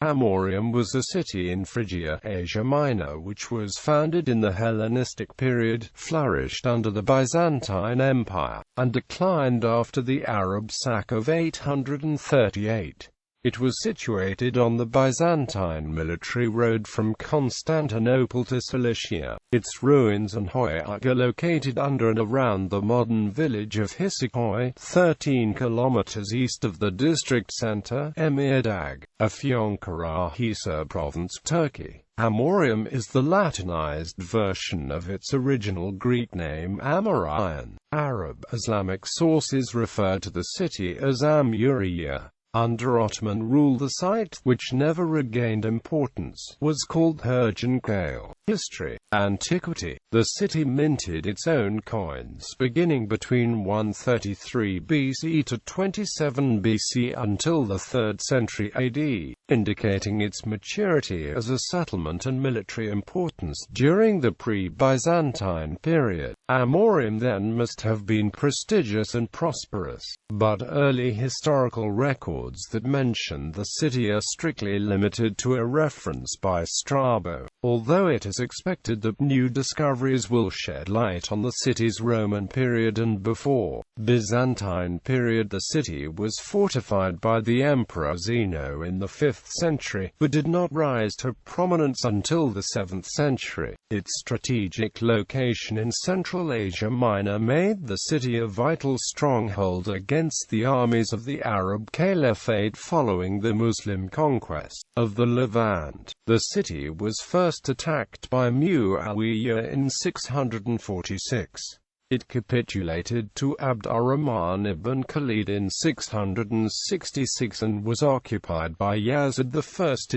Amorium was a city in Phrygia, Asia Minor, which was founded in the Hellenistic period, flourished under the Byzantine Empire, and declined after the Arab sack of 838. It was situated on the Byzantine military road from Constantinople to Cilicia. Its ruins and höyük are located under and around the modern village of Hisarköy, 13 kilometers east of the district center, Emirdağ, Afyonkarahisar Province, Turkey. Amorium is the Latinized version of its original Greek name Amorion. Arab Islamic sources refer to the city as Amoriya. Under Ottoman rule, the site, which never regained importance, was called Hisarköy. History. Antiquity. The city minted its own coins beginning between 133 BC to 27 BC until the 3rd century AD, indicating its maturity as a settlement and military importance during the pre-Byzantine period. Amorium then must have been prestigious and prosperous, but early historical records that mention the city are strictly limited to a reference by Strabo, although it is expected that new discoveries will shed light on the city's Roman period and before Byzantine period. The city was fortified by the Emperor Zeno in the 5th century, but did not rise to prominence until the 7th century. Its strategic location in Central Asia Minor made the city a vital stronghold against the armies of the Arab Caliphate following the Muslim conquest of the Levant. The city was first attacked by Muawiyah in 646. It capitulated to Abd ar-Rahman ibn Khalid in 666 and was occupied by Yazid I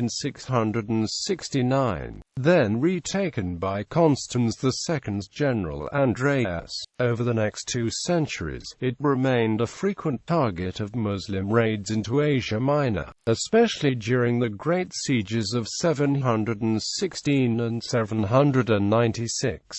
in 669, then retaken by Constans II's general Andreas. Over the next 2 centuries, it remained a frequent target of Muslim raids into Asia Minor, especially during the great sieges of 716 and 796.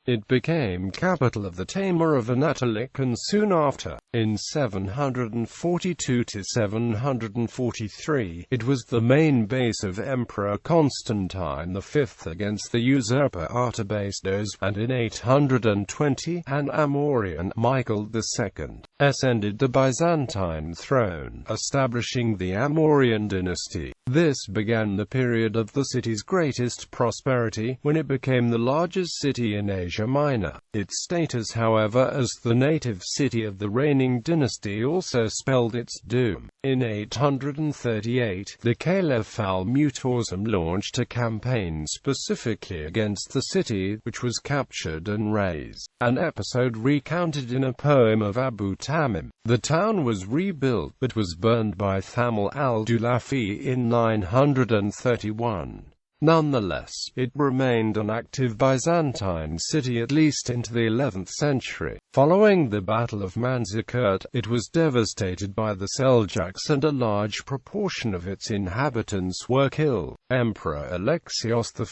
It became capital of the Timur of Anatolic and soon after, in 742 to 743, it was the main base of Emperor Constantine V against the usurper Artabasdos, and in 820, an Amorion, Michael II, ascended the Byzantine throne, establishing the Amorian dynasty. This began the period of the city's greatest prosperity, when it became the largest city in Asia Minor. Its status, however, as the native city of the reigning dynasty also spelled its doom. In 838, the Caliph al-Mutasim launched a campaign specifically against the city, which was captured and razed, an episode recounted in a poem of Abu Tamim. The town was rebuilt, but was burned by Thamel al-Dulafi in 931. Nonetheless, it remained an active Byzantine city at least into the 11th century. Following the Battle of Manzikert, it was devastated by the Seljuks and a large proportion of its inhabitants were killed. Emperor Alexios I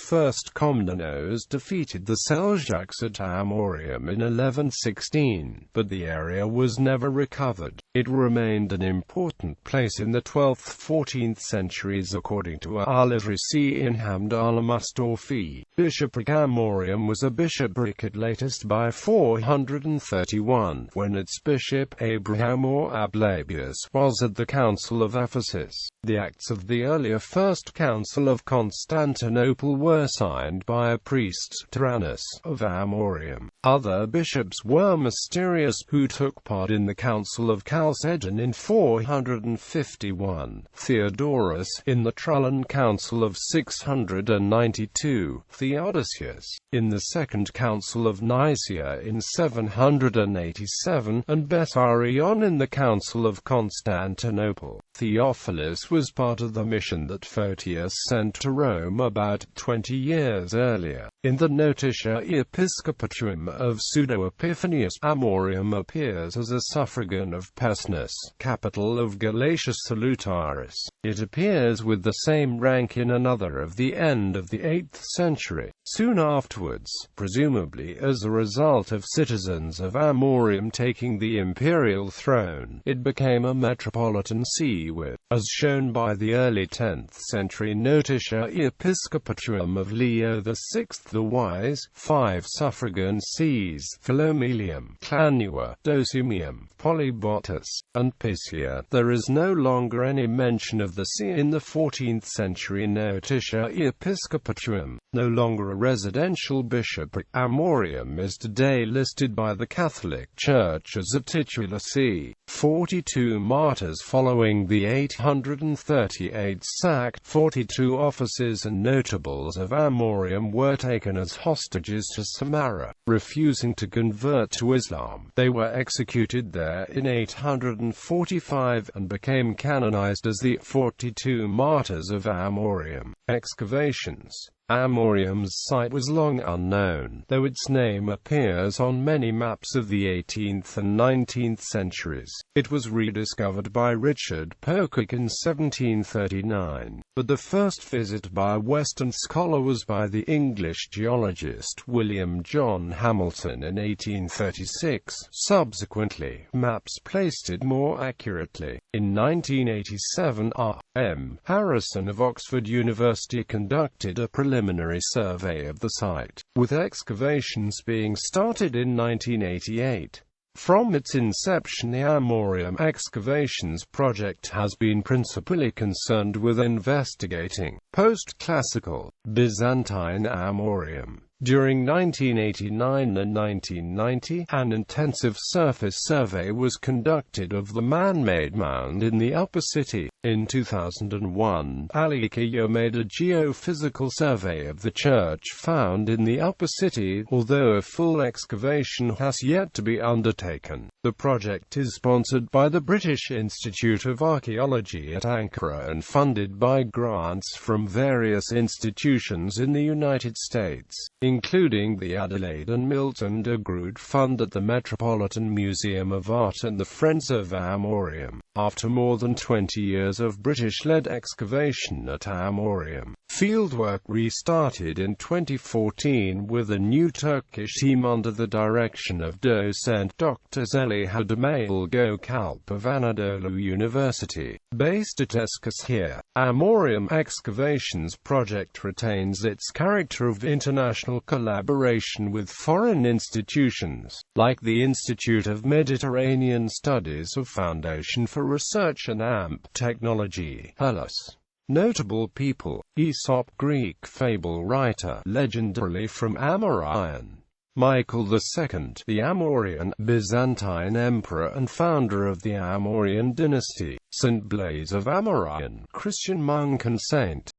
Komnenos defeated the Seljuks at Amorium in 1116, but the area was never recovered. It remained an important place in the 12th–14th centuries according to al-Idrisi in Hamd al-Mustafi. Bishopric Amorium was a bishopric at latest by 431, when its bishop Abraham or Ablabius was at the Council of Ephesus. The acts of the earlier First Council of Constantinople were signed by a priest, Tyrannus, of Amorium. Other bishops were Mysterius, who took part in the Council of Chalcedon in 451, Theodorus, in the Trullan Council of 692, Theodosius, in the Second Council of Nicaea in 787, and Bessarion in the Council of Constantinople. Theophilus was part of the mission that Photius sent to Rome about 20 years earlier. In the Notitia Episcopatuum of Pseudo-Epiphanius, Amorium appears as a suffragan of Pesnus, capital of Galatia Salutaris. It appears with the same rank in another of the end of the 8th century. Soon afterwards, presumably as a result of citizens of Amorium taking the imperial throne, it became a metropolitan see with, as shown by the early 10th century Notitia-Episcopatuum of Leo VI the Wise, 5 suffragan sees, Philomelium, Clanua, Docimium, Polybotus, and Pisia. There is no longer any mention of the see in the 14th century Notitia-Episcopatuum. No longer a residential bishopric, Amorium is today listed by the Catholic Church as a titular see. 42 martyrs following the 838 sack. 42 officers and notables of Amorium were taken as hostages to Samarra, refusing to convert to Islam. They were executed there in 845 and became canonized as the 42 martyrs of Amorium. Excavations. Amorium's site was long unknown, though its name appears on many maps of the 18th and 19th centuries. It was rediscovered by Richard Pocock in 1739, but the first visit by a Western scholar was by the English geologist William John Hamilton in 1836. Subsequently, maps placed it more accurately. In 1987, R.M. Harrison of Oxford University conducted a preliminary survey of the site, with excavations being started in 1988. From its inception, the Amorium Excavations Project has been principally concerned with investigating post-classical Byzantine Amorium. During 1989 and 1990, an intensive surface survey was conducted of the man-made mound in the upper city. In 2001, Ali Kaya made a geophysical survey of the church found in the upper city, although a full excavation has yet to be undertaken. The project is sponsored by the British Institute of Archaeology at Ankara and funded by grants from various institutions in the United States, including the Adelaide and Milton de Groot Fund at the Metropolitan Museum of Art and the Friends of Amorium. After more than 20 years of British-led excavation at Amorium, fieldwork restarted in 2014 with a new Turkish team under the direction of docent Dr. Zeliha Demail Gökalp of Anadolu University. Based at Eskişehir, Amorium Excavations Project retains its character of international collaboration with foreign institutions, like the Institute of Mediterranean Studies of Foundation for Research and AMP Technology, Hellas. Notable people: Aesop, Greek fable writer, legendarily from Amorion. Michael II, the Amorian, Byzantine emperor and founder of the Amorian dynasty. St. Blaise of Amorion, Christian monk and saint.